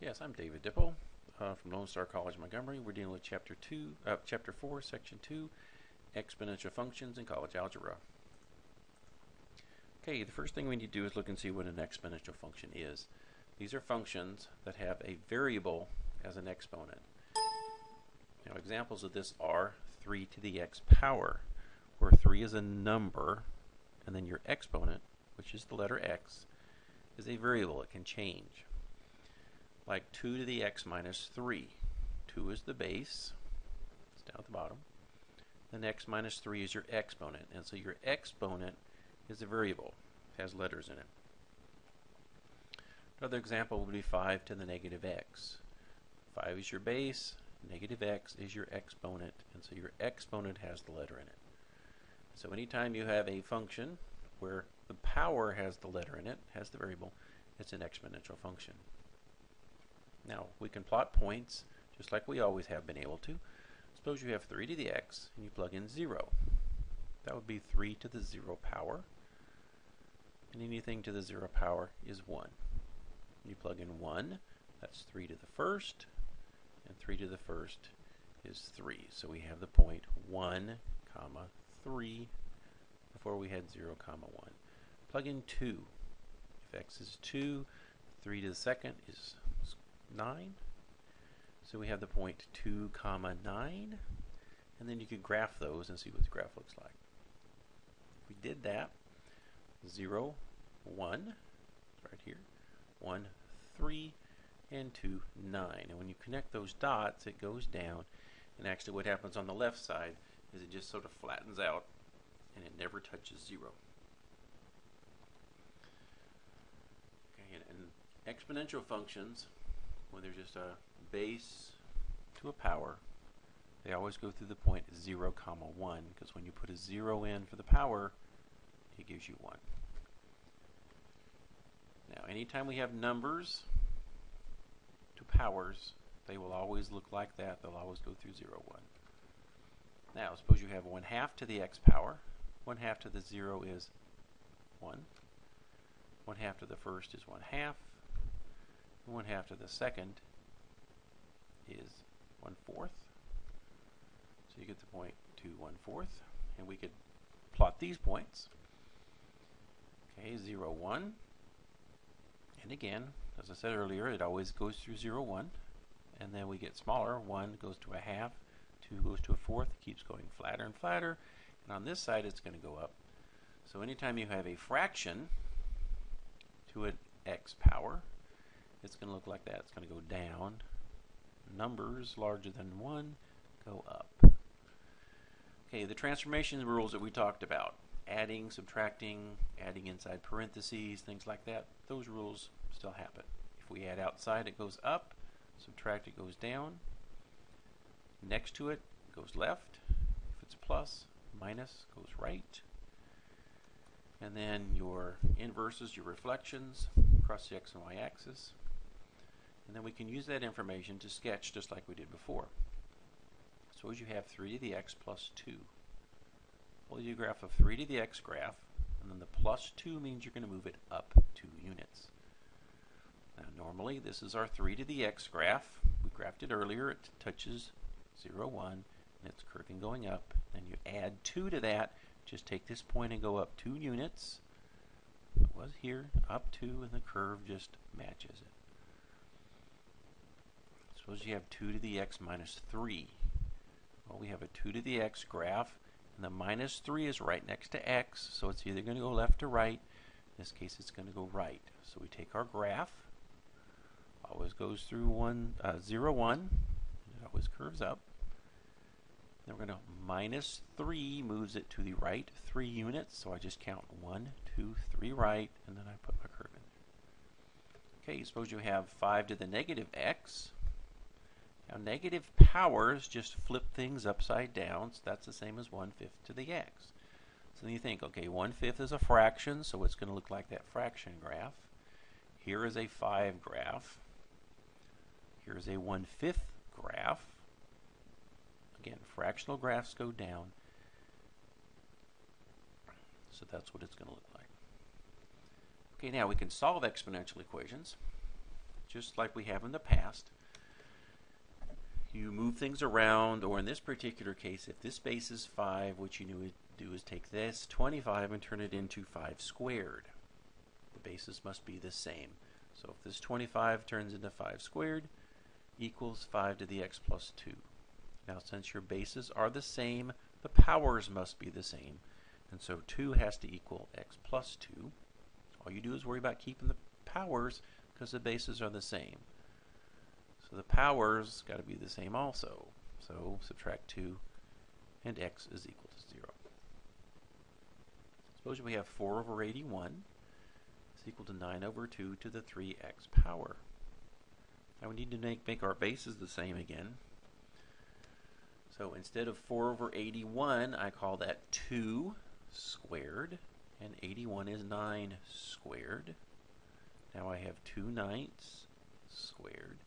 Yes, I'm David Dipple from Lone Star College, Montgomery. We're dealing with Chapter 4, Section 2, Exponential Functions in College Algebra. Okay, the first thing we need to do is look and see what an exponential function is. These are functions that have a variable as an exponent. Now, examples of this are 3 to the x power, where 3 is a number, and then your exponent, which is the letter x, is a variable. It can change. Like 2 to the x minus 3. 2 is the base. It's down at the bottom. Then x minus 3 is your exponent. And so your exponent is a variable. It has letters in it. Another example would be 5 to the negative x. 5 is your base. Negative x is your exponent. And so your exponent has the letter in it. So anytime you have a function where the power has the letter in it, has the variable, it's an exponential function. Now, we can plot points just like we always have been able to. Suppose you have 3 to the x and you plug in 0. That would be 3 to the 0 power. And anything to the 0 power is 1. You plug in 1, that's 3 to the first, and 3 to the first is 3. So we have the point 1, 3 before we had 0, 1. Plug in 2. If x is 2, 3 to the second is 9. So we have the point 2, 9. And then you could graph those and see what the graph looks like. If we did that, 0, 1, right here, 1, 3, and 2, 9. And when you connect those dots, it goes down. And actually what happens on the left side is it just sort of flattens out and it never touches 0. Okay, and exponential functions, when there's just a base to a power, they always go through the point 0, 1, because when you put a 0 in for the power, it gives you 1. Now, anytime we have numbers to powers, they will always look like that. They'll always go through 0, 1. Now, suppose you have 1/2 to the x power. 1/2 to the 0 is 1. 1/2 to the first is 1/2. 1/2 to the second is 1/4. So you get the point 2, 1/4. And we could plot these points. Okay, 0, 1. And again, as I said earlier, it always goes through 0, 1. And then we get smaller. 1 goes to 1/2. 2 goes to 1/4. It keeps going flatter and flatter. And on this side, it's going to go up. So anytime you have a fraction to an x power, it's going to look like that. It's going to go down. Numbers larger than 1 go up. Okay, the transformation rules that we talked about, adding, subtracting, adding inside parentheses, things like that, those rules still happen. If we add outside, it goes up. Subtract, it goes down. Next to it goes left. If it's plus, minus goes right. And then your inverses, your reflections, across the x and y axis. And then we can use that information to sketch just like we did before. Suppose you have 3 to the x plus 2. Well, you graph of 3 to the x graph, and then the plus 2 means you're going to move it up 2 units. Now, normally, this is our 3 to the x graph. We graphed it earlier. It touches 0, 1, and it's curving going up. Then you add 2 to that. Just take this point and go up 2 units. It was here, up 2, and the curve just matches it. Suppose you have 2 to the x minus 3. Well, we have a 2 to the x graph, and the minus 3 is right next to x, so it's either going to go left or right. In this case, it's going to go right. So we take our graph. Always goes through 0, 1. And it always curves up. Then we're going to minus 3 moves it to the right 3 units. So I just count 1, 2, 3 right, and then I put my curve in. Okay, suppose you have 5 to the negative x. Now, negative powers just flip things upside down. So that's the same as 1/5 to the x. So then you think, okay, 1/5 is a fraction, so it's going to look like that fraction graph. Here is a 5 graph. Here's a 1/5 graph. Again, fractional graphs go down. So that's what it's going to look like. Okay, now we can solve exponential equations. just like we have in the past. You move things around, or in this particular case, if this base is 5, what you need to do is take this 25 and turn it into 5 squared. The bases must be the same. So if this 25 turns into 5 squared, equals 5 to the x plus 2. Now since your bases are the same, the powers must be the same. And so 2 has to equal x plus 2. All you do is worry about keeping the powers because the bases are the same. So the powers got to be the same also. So subtract 2 and x is equal to 0. Suppose we have 4 over 81 is equal to 9 over 2 to the 3x power. Now we need to make our bases the same again. So instead of 4 over 81, I call that 2 squared, and 81 is 9 squared. Now I have 2 ninths squared.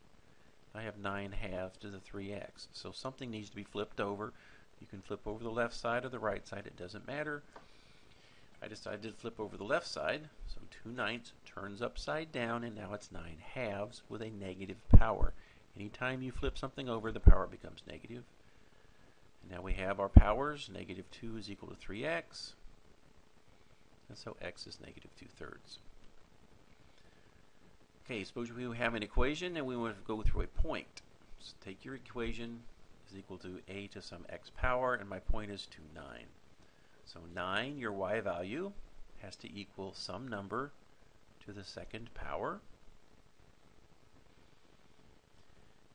I have 9 halves to the 3x. So something needs to be flipped over. You can flip over the left side or the right side, it doesn't matter. I decided to flip over the left side, so 2 ninths turns upside down, and now it's 9 halves with a negative power. Anytime you flip something over, the power becomes negative. And now we have our powers. Negative 2 is equal to 3x, and so x is negative 2/3. Okay, suppose we have an equation and we want to go through a point. So take your equation is equal to a to some x power, and my point is 2, 9. So 9, your y value, has to equal some number to the second power.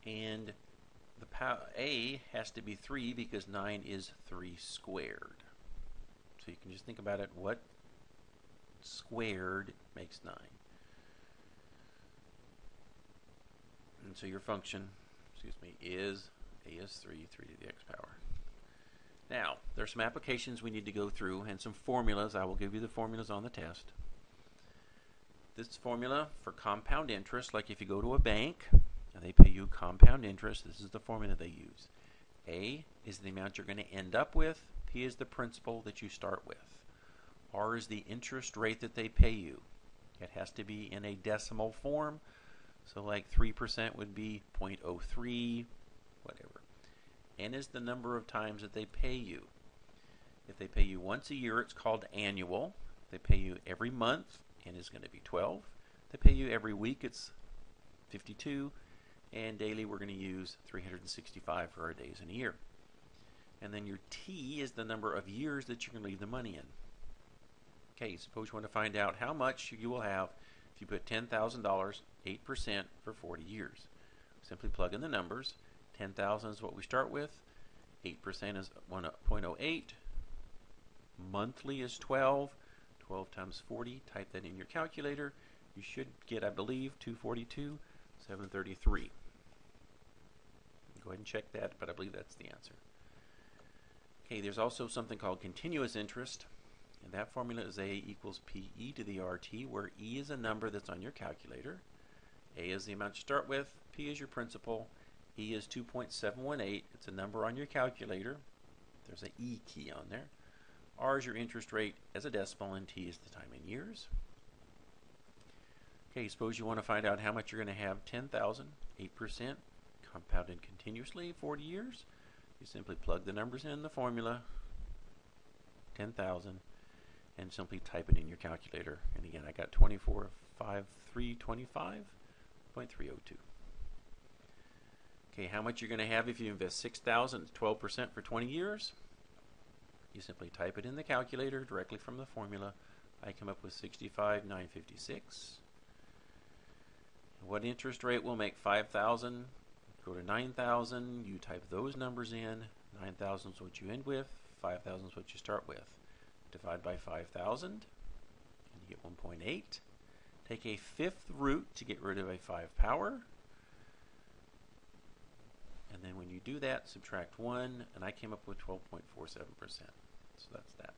And the a has to be 3 because 9 is 3 squared. So you can just think about it, what squared makes 9? And so your function, is a is 3 to the x power. Now, there's some applications we need to go through and some formulas. I will give you the formulas on the test. This formula for compound interest, like if you go to a bank and they pay you compound interest, this is the formula they use. A is the amount you're going to end up with. P is the principal that you start with. R is the interest rate that they pay you. It has to be in a decimal form. So like 3% would be 0.03, whatever. N is the number of times that they pay you. If they pay you once a year, it's called annual. If they pay you every month, N is going to be 12. If they pay you every week, it's 52. And daily, we're going to use 365 for our days in a year. And then your T is the number of years that you're going to leave the money in. Okay, suppose you want to find out how much you will have if you put $10,000, 8% for 40 years. Simply plug in the numbers. 10,000 is what we start with. 8% is 1.08. Monthly is 12. 12 times 40. Type that in your calculator. You should get, I believe, 242, 733. Go ahead and check that, but I believe that's the answer. Okay, there's also something called continuous interest. And that formula is A equals PE to the RT, where E is a number that's on your calculator. A is the amount you start with. P is your principal. E is 2.718. It's a number on your calculator. There's an E key on there. R is your interest rate as a decimal, and T is the time in years. Okay, suppose you want to find out how much you're going to have 10,000, 8%, compounded continuously 40 years. You simply plug the numbers in the formula, 10,000, and simply type it in your calculator. And again, I got 24,535.302. Okay, how much you're going to have if you invest 6,000, 12% for 20 years? You simply type it in the calculator directly from the formula. I come up with 65,956. What interest rate will make 5,000 go to 9,000? You type those numbers in. 9,000 is what you end with. 5,000 is what you start with. Divide by 5,000, and you get 1.8. Take a fifth root to get rid of a 5 power. And then when you do that, subtract 1, and I came up with 12.47%. So that's that.